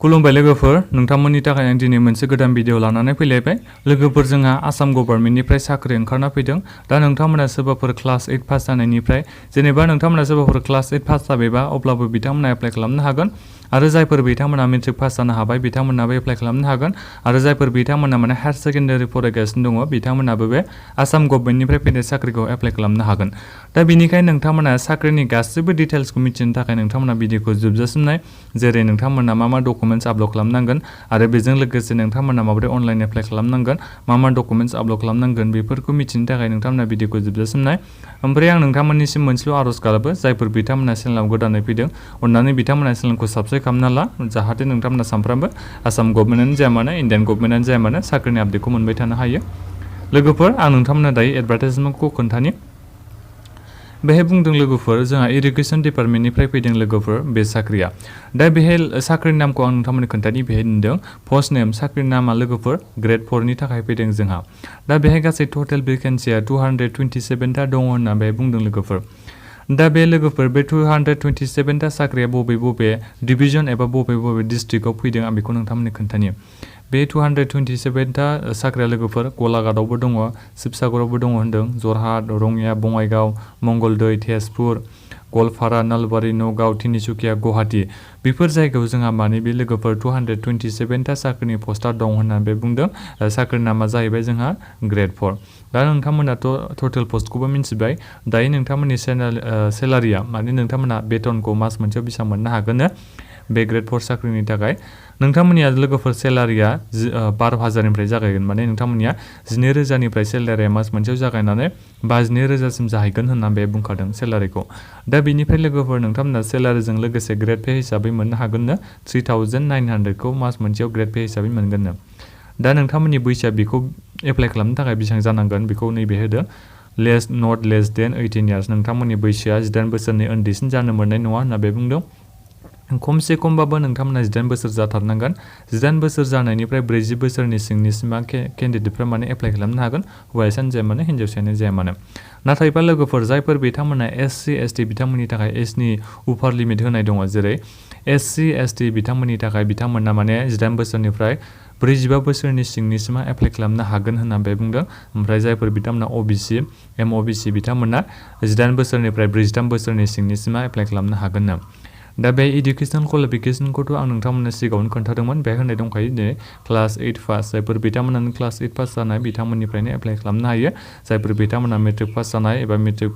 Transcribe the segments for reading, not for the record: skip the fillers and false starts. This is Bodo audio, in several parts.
खुलुमबाय लोगोफोर नोंथांमोननि थाखाय आं दिनै मोनसे गोदान भिडिअ लानानै फैलायबाय लोगोफोर जोंहा आसाम गभर्नमेन्टनिफ्राय साख्रि ओंखारना फैदों दा नोंथांमोना सोरबाफोर क्लास 8 पास जानायनिफ्राय जेनेबा नोंथांमोना सोरबाफोर क्लास 8 पास जाबायबा अब्लाबो बिथांमोना एप्लाइ खालामनो हागोन आरो जायफोर बिथांमोना मेट्रिक पास जानो हाबाय बिथांमोनाबो एप्लाइ खालामनो हागोन आरो जायफोर बिथांमोना माने हायार सेकेन्डारि फरायगासिनो दङ बिथांमोनाबो बे आसाम गभर्नमेन्टनिफ्राय फैनाय साख्रिखौ एप्लाइ खालामनो हागोन दा बेनिखायनो नोंथांमोना साख्रिनि गासैबो डिटेल्सखौ मिथिनो थाखाय नोंथांमोना भिडिअखौ जोबजासिम नाय जेरै नोंथांमोना मा डकुमेन्ट्स आपल'ड खालामनांगोन आरो बेजों लोगोसे नोंथांमोना माबोरै अनलाइन एप्लाइ खालामनांगोन मा डकुमेन्ट्स आपल'ड खालामनांगोन बेफोरखौ मिथिनो थाखाय नोंथांमोना भिडिअखौ जोबजासिम नाय ओमफ्राय आं नोंथांमोननिसिम मोनसेल' आर'ज गाबो जायफोर बिथांमोना चेनेलाव गोदानै फैदों अननानै बिथांमोना चेनेलखौ साबस्क्राइब खालामना ला जाहाथे नोंथांमोना सानफ्रामबो आसाम गभर्नमेन्टआनो जाया मानो इन्डियान गभर्नमेन्टआनो जाया मानो साख्रिनि आपडेटखौ मोनबाय थानो हायो लोगोफोर आं नोंथांमोना दायो एडभार्टाइजमेन्टखौ खोन्थानि बेहाय बुंदों लोगोफोर जोंहा इरिगेशन डिपार्टमेन्टनिफ्राय फैदों लोगोफोर बे साख्रिया दा बेहाय साख्रिनि नामखौ आं नोंथांमोननो खोन्थानि बेहाय नुदों पस्ट नेम साख्रिनि नामा लोगोफोर ग्रेड 4 नि थाखाय फैदों जोंहा दा बेहाय गासै टटेल भेकेन्सिया 227 ता दङ होनना बेहाय बुंदों लोगोफोर दा बे लोगोफोर बे 227 ता साख्रिया बबे डिभिजन एबा बबे डिस्ट्रिक्टआव फैदों आं बेखौ नोंथांमोननो खोन्थानि बे 227 ता साख्रिया लोगोफोर गलाघाटआवबो दङ शिबसागरावबो दङ होनदों जरहाट रङिया बङाइगाव मंगलदै तेजपुर गलपारा नलबारि नगाव तिनिसुकिया गुवाहाटी बेफोर जायगायाव जोंहा माने बे लोगोफोर 227 ता साख्रिनि पस्टार दं होननानै बे बुंदों साख्रिनि नामा जाहैबाय जोंहा ग्रेड 4 दा नोंथांमोनाथ' टटेल पस्टखौबो मिन्थिबाय दायो नोंथांमोननि सेलारिया माने नोंथांमोना बेथनखौ मास मोनसेयाव बेसेबां मोननो हागोन बे ग्रेड 4 साख्रिनि थाखाय नोंथांमोननिया लोगोफोर सेलारिया 12,000 निफ्राय जागायगोन माने नोंथांमोननिया 12,000 निफ्राय सेलारिया मास मोनसेयाव जागायनानै 52,000 सिम जाहैगोन होनना बे बुंखादों सेलारिखौ दा बेनिफ्राय लोगोफोर नोंथांमोना सेलारिजों लोगोसे ग्रेड पे हिसाबै मोननो हागोननो 3,900 खौ मास मोनसेयाव ग्रेड पे हिसाबै मोनगोननो दा नोंथांमोननि बैसोआ बेखौ एप्लाइ खालामनो थाखाय बेसेबां जानांगोन बेखौ नैबे होदों नट लेस देन 18 इयार्स नोंथांमोननि बैसोआ 18 बोसोरनि उन्दैसिन जानो मोननाय नङा होनना बे बुंदों खमसे खमबाबो नोंथांमोना 18 बोसोर जाथारनांगोन 18 बोसोर जानायनिफ्राय 40 बोसोरनि सिंनिसिमा केन्डिडेटफ्रा माने एप्लाइ खालामनो हागोन हौवायानो जाया मानो हिन्जावसायानो जाया मानो नाथायबा लोगोफोर जायफोर बिथांमोना SC ST बिथांमोननि थाखाय एजनि उपार लिमिट होनाय दङ जेरै SC ST बिथांमोननि थाखाय बिथांमोना माने 18 बोसोरनिफ्राय 45 बोसोरनि सिंनिसिमा एप्लाइ खालामनो हागोन होनना बे बुंदों ओमफ्राय जायफोर बिथांमोना OBC MOBC बिथांमोना 18 बोसोरनिफ्राय 43 बोसोरनि सिंनिसिमा एप्लाइ खालामनो हागोन दा बे इडुकेसन क्वालिफिकेसनखौथ' आं नोंथांमोननो सिगाङावनो खोन्थादोंमोन बेहाय होनाय दंखायो जे क्लास 8 पास जायफोर बिथांमोनानो क्लास 8 पास जानाय बिथांमोननिफ्रायनो एप्लाइ खालामनो हायो जायफोर बिथांमोना मेट्रिक पास जानाय एबा मेट्रिक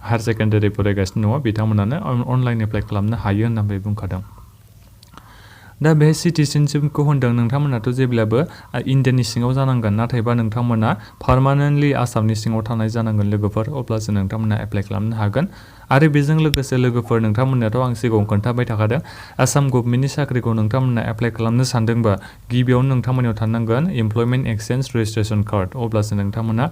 हायार सेकेन्डारि फरायगासिनो दङ बिथांमोनानो अनलाइन एप्लाइ खालामनो हायो होननानै बुंखादों दा बे सिटिजेनशिपखौ होनदों नोंथांमोनाथ' जेब्लाबो इन्डियानि सिङाव जानांगोन नाथायबा नोंथांमोना पार्मानेन्टलि आसामनि सिङाव थानाय जानांगोन लोगोफोर अब्लासो नोंथांमोना एप्लाइ खालामनो हागोन आरो बेजों लोगोसे लोगोफोर नोंथांमोनाथ' आं सिगाङाव खोन्थाबाय थाखादों आसाम गभर्नमेन्टनि साख्रिखौ नोंथांमोना एप्लाइ खालामनो सानदोंबा गिबियावनो नोंथांमोनाव थानांगोन एमप्लयमेन्ट एक्सचेन्ज रेजिस्ट्रेसन कार्ड अब्लासो नोंथांमोना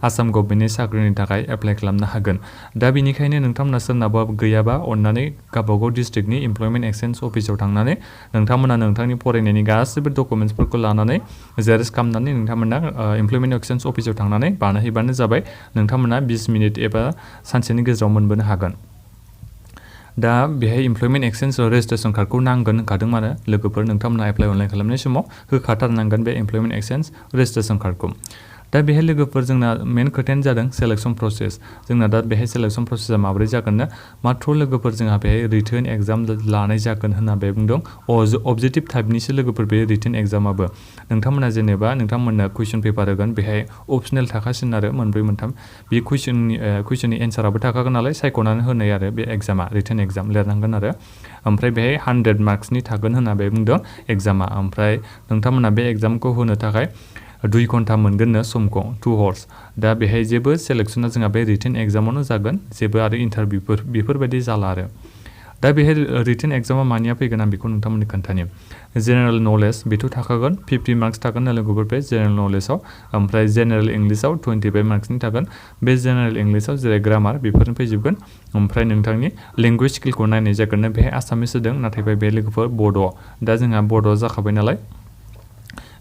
आसाम गभर्नमेन्टनि साख्रिनि थाखाय एप्लाइ खालामनो हागोन दा बेनिखायनो नोंथांमोना सोरनाबा गैयाबा अननानै गावबागाव डिस्ट्रिक्टनि एमप्लयमेन्ट एक्सचेन्ज अफिसाव थांनानै नोंथांमोना नोंथांनि फरायनायनि गासैबो डकुमेन्ट्सफोरखौ लानानै जेरेक्स खालामनानै नोंथांमोना एमप्लयमेन्ट एक्सचेन्ज अफिसाव थांनानै बानायहैबानो जाबाय नोंथांमोना 20 मिनिट एबा सानसेनि गेजेराव मोनबोनो हागोन दा बेहाय एमप्लयमेन्ट एक्सचेन्ज रेजिस्ट्रेसन कार्डखौ नांगोन होखादों मानो लोगोफोर नोंथांमोना एप्लाइ अनलाइन खालामनाय समाव होखाथारनांगोन बे एमप्लयमेन्ट एक्सचेन्ज रेजिस्ट्रेसन कार्डखौ दा बेहाय लोगोफोर जोंना मेन खोथायानो जादों सेलेक्सन प्रसेस जोंना दा बेहाय सेलेक्सन प्रसेसा माबोरै जागोननो माथ्र लोगोफोर जोंहा बेहाय रिटेन एग्जाम लानाय जागोन होनना बे बुंदों अबजेक्टिभ टाइपनिसो लोगोफोर बे रिटेन एग्जामाबो नोंथांमोना जेनेबा नोंथांमोननो कुइसन पेपार होगोन बेहाय अपसनेल थाखासिन आरो मोनब्रै मोनथाम बे कुइसननि एन्साराबो थाखागोन नालाय सायख'नानै होनाय आरो बे एग्जामा रिटेन एग्जाम लिरनांगोन आरो ओमफ्राय बेहाय 100 मार्क्सनि थागोन होनना बे बुंदों एग्जामा ओमफ्राय नोंथांमोना बे एग्जामखौ होनो थाखाय 2 घन्टा मोनगोननो समखौ 2 हर्स दा बेहाय जेबो सेलेक्सना जोंहा बे रिटेन एग्जामावनो जागोन जेबो आरो इन्टारभिउफोर बेफोरबायदि जाला आरो दा बेहाय रिटेन एग्जामा मानिया फैगोन आं बेखौ नोंथांमोननो खोन्थानि जेनेरेल नलेज बेथ' थाखागोन 50 मार्क्स थागोन लोगोफोर बे जेनेरेल नलेजाव ओमफ्राय जेनेरेल इंलिसाव 25 मार्क्सनि थागोन बे जेनेरेल इंलिसाव जेरै ग्रामार बेफोरनो फैजोबगोन ओमफ्राय नोंथांनि लेंगुवेज स्किलखौ नायनाय जागोन बेहाय आसामिस होदों नाथाय बे लोगोफोर बड' दा जोंहा बड' जाखाबाय नालाय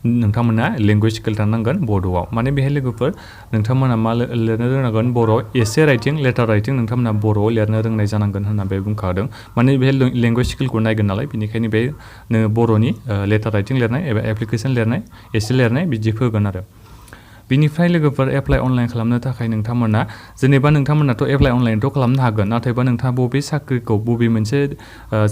नोंथांमोना लेंगुवेज स्किल थानांगोन बड'आव माने बेहाय लोगोफोर नोंथांमोना मा लिरनो रोंनांगोन बर' एसे राइटिं लेटार राइटिं नोंथांमोना बर'आव लिरनो रोंनाय जानांगोन होनना बे बुंखादों माने बेहाय लेंगुवेज स्किलखौ नायगोन नालाय बेनिखायनो बे बर'नि लेटार राइटिं लिरनाय एबा एप्लिकेसन लिरनाय एसे लिरनाय बिदि होगोन आरो बिनिफ्राय लोगोफोर एप्लाइ अनलाइन खालामनो थाखाय नोंथांमोना जेनेबा नोंथांमोनाथ' एप्लाइ अनलाइनथ' खालामनो हागोन नाथायबा नोंथाङा बबे साख्रिखौ बबे मोनसे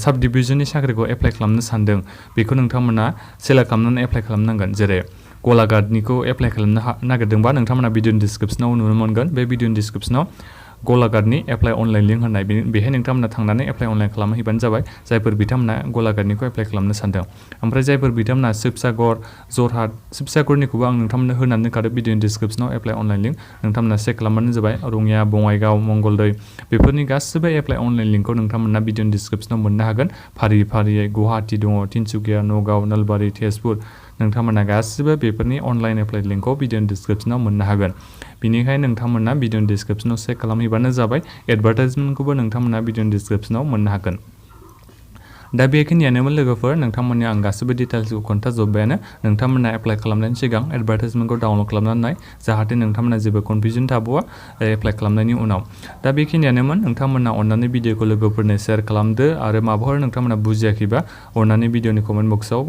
साब डिभिजननि साख्रिखौ एप्लाइ खालामनो सानदों बेखौ नोंथांमोना सेलेक्ट खालामनानै एप्लाइ खालामनांगोन जेरै गलाघाटनिखौ एप्लाइ खालामनो नागिरदोंबा नोंथांमोना भिडिअ डिसक्रिप्सनाव नुनो मोनगोन बे भिडिअ डिसक्रिप्सनाव गलाघाटनि एप्लाइ अनलाइन लिंक होननाय बेहाय नोंथांमोना थांनानै एप्लाइ अनलाइन खालामहैबानो जाबाय जायफोर बिथांमोना गलाघाटनिखौ एप्लाइ खालामनो सानदों ओमफ्राय जायफोर बिथांमोना शिबसागर जरहाट शिबसागरनिखौबो आं नोंथांमोननो होनानै दोनखादों भिडिअ डिसक्रिप्सनाव एप्लाइ अनलाइन लिंक नोंथांमोना चेक खालामबानो जाबाय रङिया बङाइगाव मंगलदै बेफोरनि गासिबो एप्लाइ अनलाइन लिंकखौ नोंथांमोना भिडिअ डिसक्रिप्सनाव मोननो हागोन फारि फारियै गुवाहाटि दङ तिनसुकिया नगाव नलबारि तेजपुर नोंथांमोना गासिबो बेफोरनि अनलाइन एप्लाइ लिंकखौ भिडिअ डिसक्रिप्सनाव मोननो हागोन बेनिखायनो नोंथांमोना भिडिअ डिसक्रिप्सनाव चेक खालामहैबानो जाबाय एडभार्टाइजमेन्टखौबो नोंथांमोना भिडिअ डिसक्रिप्सनाव मोननो हागोन दा बेखिनियानोमोन लोगोफोर नोंथांमोननि आं गासिबो डिटेल्सखौ खोन्थाजोब्बायानो नोंथांमोना एप्लाइ खालामनायनि सिगां एडभार्टाइजमेन्टखौ डाउनलड खालामनानै नाय जाहाथे नोंथांमोना जेबो कनफिउजन थाबावा एप्लाइ खालामनायनि उनाव दा बेखिनियानोमोन नोंथांमोना अननानै भिडिअखौ लोगोफोरनो शेयार खालामदो आरो माबाफोर नोंथांमोना बुजियाखैबा अननानै भिडिअनि कमेन्ट बक्सआव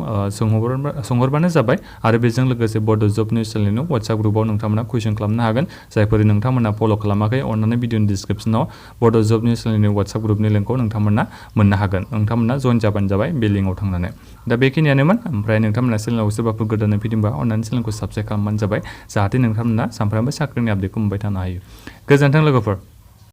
सोंहरबानो जाबाय आरो बेजों लोगोसे बड' जब निउस चेनेलनि WhatsApp ग्रुपआव नोंथांमोना कुइसन खालामनो हागोन जायफोर नोंथांमोना फल' खालामाखै अननानै भिडिअनि डिसक्रिप्सनाव बड' जब निउस चेनेलनि WhatsApp ग्रुपनि लिंकखौ नोंथांमोना मोननो हागोन नोंथांमोना जइन जाबानो जाबाय बे लिंकआव थांनानै दा बेखिनियानोमोन ओमफ्राय नोंथांमोना चेनेलाव सोरबाफोर गोदानै फैदोंबा अननानै चेनेलखौ साबस्क्राइब खालामबानो जाबाय जाहाथे नोंथांमोना सानफ्रोमबो साख्रिनि आपडेटखौ मोनबाय थानो हायो गोजोन्थों लोगोफोर